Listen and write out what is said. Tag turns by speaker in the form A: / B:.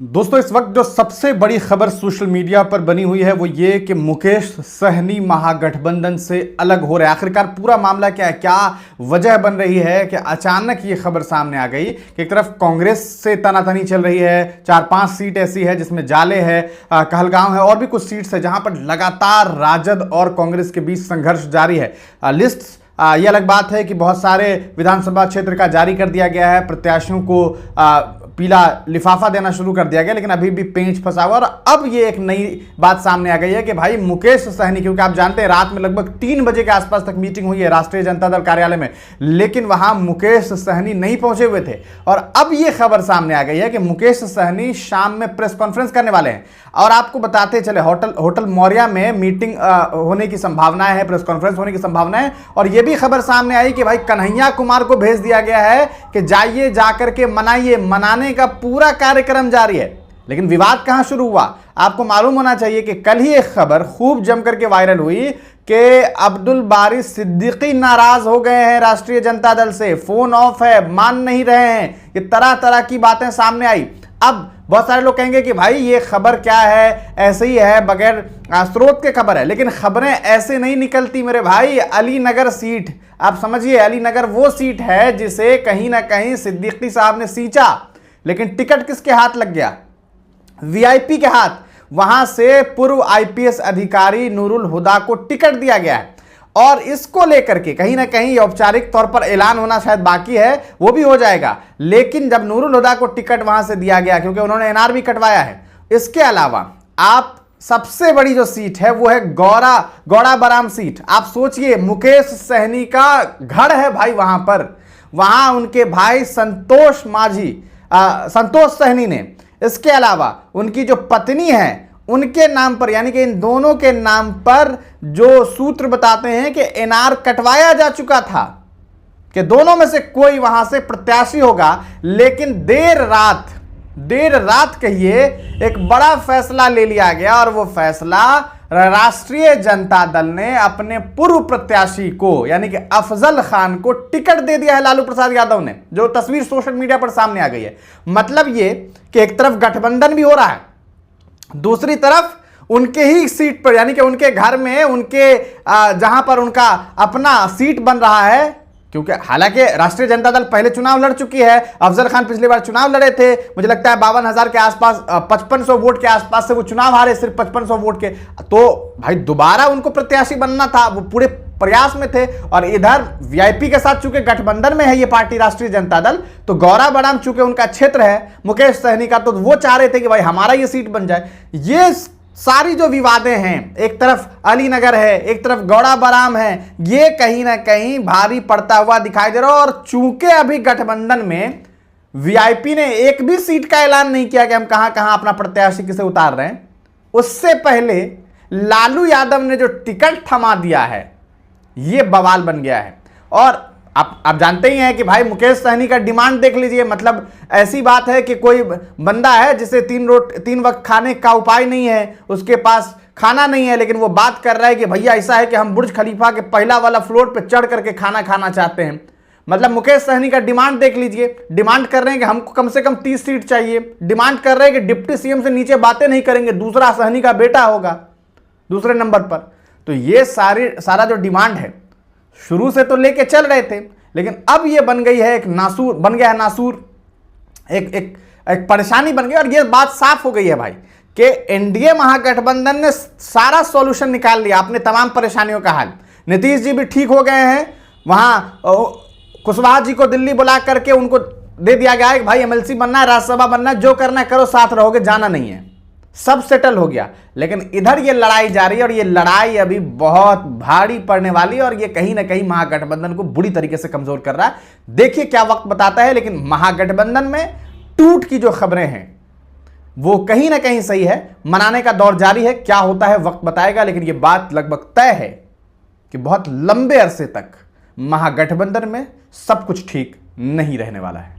A: दोस्तों इस वक्त जो सबसे बड़ी खबर सोशल मीडिया पर बनी हुई है वो ये कि मुकेश सहनी महागठबंधन से अलग हो रहे हैं। आखिरकार पूरा मामला क्या है, क्या वजह बन रही है कि अचानक ये खबर सामने आ गई कि एक तरफ कांग्रेस से तनातनी चल रही है, 4-5 सीट ऐसी है जिसमें जाले है, कहलगांव है और भी कुछ सीट्स है जहां पर लगातार राजद और कांग्रेस के बीच संघर्ष जारी है। लिस्ट ये अलग बात है कि बहुत सारे विधानसभा क्षेत्र का जारी कर दिया गया है, प्रत्याशियों को पीला लिफाफा देना शुरू कर दिया गया, लेकिन अभी भी पेंच फंसा हुआ। और अब ये एक नई बात सामने आ गई है कि भाई मुकेश सहनी, क्योंकि आप जानते हैं रात में लगभग 3 बजे के आसपास तक मीटिंग हुई है राष्ट्रीय जनता दल कार्यालय में, लेकिन वहां मुकेश सहनी नहीं पहुंचे हुए थे। और अब ये खबर सामने आ गई है कि मुकेश सहनी शाम में प्रेस कॉन्फ्रेंस करने वाले हैं। और आपको बताते चले होटल मौर्या में मीटिंग होने की संभावनाएं है, प्रेस कॉन्फ्रेंस होने की संभावना है। और यह भी खबर सामने आई कि भाई कन्हैया कुमार को भेज दिया गया है कि जाइए जाकर के मनाइए, मनाने का पूरा कार्यक्रम जारी है। लेकिन विवाद कहां शुरू हुआ, आपको मालूम होना चाहिए कि कल ही एक खबर खूब जमकर के वायरल हुई कि अब्दुल बारी सिद्दीकी नाराज हो गए हैं राष्ट्रीय जनता दल से, फोन ऑफ है, मान नहीं रहे हैं। ये तरह तरह की बातें सामने आई। अब बहुत सारे लोग कहेंगे कि भाई ये खबर क्या है, ऐसे ही है, बगैर स्रोत के खबर है। लेकिन खबरें ऐसे नहीं निकलती मेरे भाई। अलीनगर सीट, आप समझिए, अलीनगर वो सीट है जिसे कहीं ना कहीं सिद्दीकी साहब ने सींचा, लेकिन टिकट किसके हाथ लग गया? वीआईपी के हाथ। वहां से पूर्व आईपीएस अधिकारी नूरुल हुदा को टिकट दिया गया है। और इसको लेकर के कहीं ना कहीं औपचारिक तौर पर ऐलान होना शायद बाकी है, वो भी हो जाएगा। लेकिन जब नूरुल हुदा को टिकट वहां से दिया गया, क्योंकि उन्होंने एनआर भी कटवाया है, इसके अलावा आप सबसे बड़ी जो सीट है वो है गौड़ा बराम सीट। आप सोचिए, मुकेश सहनी का घर है भाई वहां पर। वहां उनके भाई संतोष सहनी ने, इसके अलावा उनकी जो पत्नी है उनके नाम पर, यानी कि इन दोनों के नाम पर जो सूत्र बताते हैं कि एनआर कटवाया जा चुका था कि दोनों में से कोई वहां से प्रत्याशी होगा। लेकिन देर रात कहिए एक बड़ा फैसला ले लिया गया, और वो फैसला राष्ट्रीय जनता दल ने अपने पूर्व प्रत्याशी को, यानी कि अफजल खान को टिकट दे दिया है लालू प्रसाद यादव ने, जो तस्वीर सोशल मीडिया पर सामने आ गई है। मतलब ये कि एक तरफ गठबंधन भी हो रहा है, दूसरी तरफ उनके ही सीट पर, यानी कि उनके घर में, उनके जहां पर उनका अपना सीट बन रहा है। क्योंकि हालांकि राष्ट्रीय जनता दल पहले चुनाव लड़ चुकी है, अफजल खान पिछली बार चुनाव लड़े थे, मुझे लगता है 52,000 के आसपास, 5500 वोट के आसपास से वो चुनाव हारे, सिर्फ 5500 वोट के। तो भाई दोबारा उनको प्रत्याशी बनना था, वो पूरे प्रयास में थे। और इधर वीआईपी के साथ चूंकि गठबंधन में है ये पार्टी राष्ट्रीय जनता दल, तो गौरा बराम चूंकि उनका क्षेत्र है मुकेश सहनी का, तो वो चाह रहे थे कि भाई हमारा ये सीट बन जाए। ये सारी जो विवादें हैं, एक तरफ अलीनगर है, एक तरफ गौड़ा बराम है, ये कहीं ना कहीं भारी पड़ता हुआ दिखाई दे रहा है। और चूंकि अभी गठबंधन में वीआईपी ने एक भी सीट का ऐलान नहीं किया कि हम कहां कहां अपना प्रत्याशी किसे उतार रहे हैं, उससे पहले लालू यादव ने जो टिकट थमा दिया है, ये बवाल बन गया है। और आप जानते ही हैं कि भाई मुकेश सहनी का डिमांड देख लीजिए। मतलब ऐसी बात है कि कोई बंदा है जिसे 3 वक्त खाने का उपाय नहीं है, उसके पास खाना नहीं है, लेकिन वो बात कर रहा है कि भैया ऐसा है कि हम बुर्ज खलीफा के पहला वाला फ्लोर पे चढ़ करके खाना खाना चाहते हैं। मतलब मुकेश सहनी का डिमांड देख लीजिए। डिमांड कर रहे हैं कि हमको कम से कम 30 सीट चाहिए। डिमांड कर रहे हैं कि डिप्टी सीएम से नीचे बातें नहीं करेंगे, दूसरा सहनी का बेटा होगा दूसरे नंबर पर। तो ये सारा जो डिमांड है शुरू से तो लेके चल रहे थे, लेकिन अब ये बन गई है नासूर, एक परेशानी बन गई। और ये बात साफ हो गई है भाई कि एनडीए महागठबंधन ने सारा सॉल्यूशन निकाल लिया अपने तमाम परेशानियों का हल। नीतीश जी भी ठीक हो गए हैं, वहां कुशवाहा जी को दिल्ली बुला करके उनको दे दिया गया है कि भाई एमएलसी बनना है, राज्यसभा बनना है, जो करना है करो, साथ रहोगे, जाना नहीं है, सब सेटल हो गया। लेकिन इधर ये लड़ाई जारी है, और ये लड़ाई अभी बहुत भारी पड़ने वाली है, और ये कहीं ना कहीं महागठबंधन को बुरी तरीके से कमजोर कर रहा है। देखिए क्या वक्त बताता है। लेकिन महागठबंधन में टूट की जो खबरें हैं वो कहीं ना कहीं सही है, मनाने का दौर जारी है। क्या होता है वक्त बताएगा, लेकिन ये बात लगभग तय है कि बहुत लंबे अरसे तक महागठबंधन में सब कुछ ठीक नहीं रहने वाला है।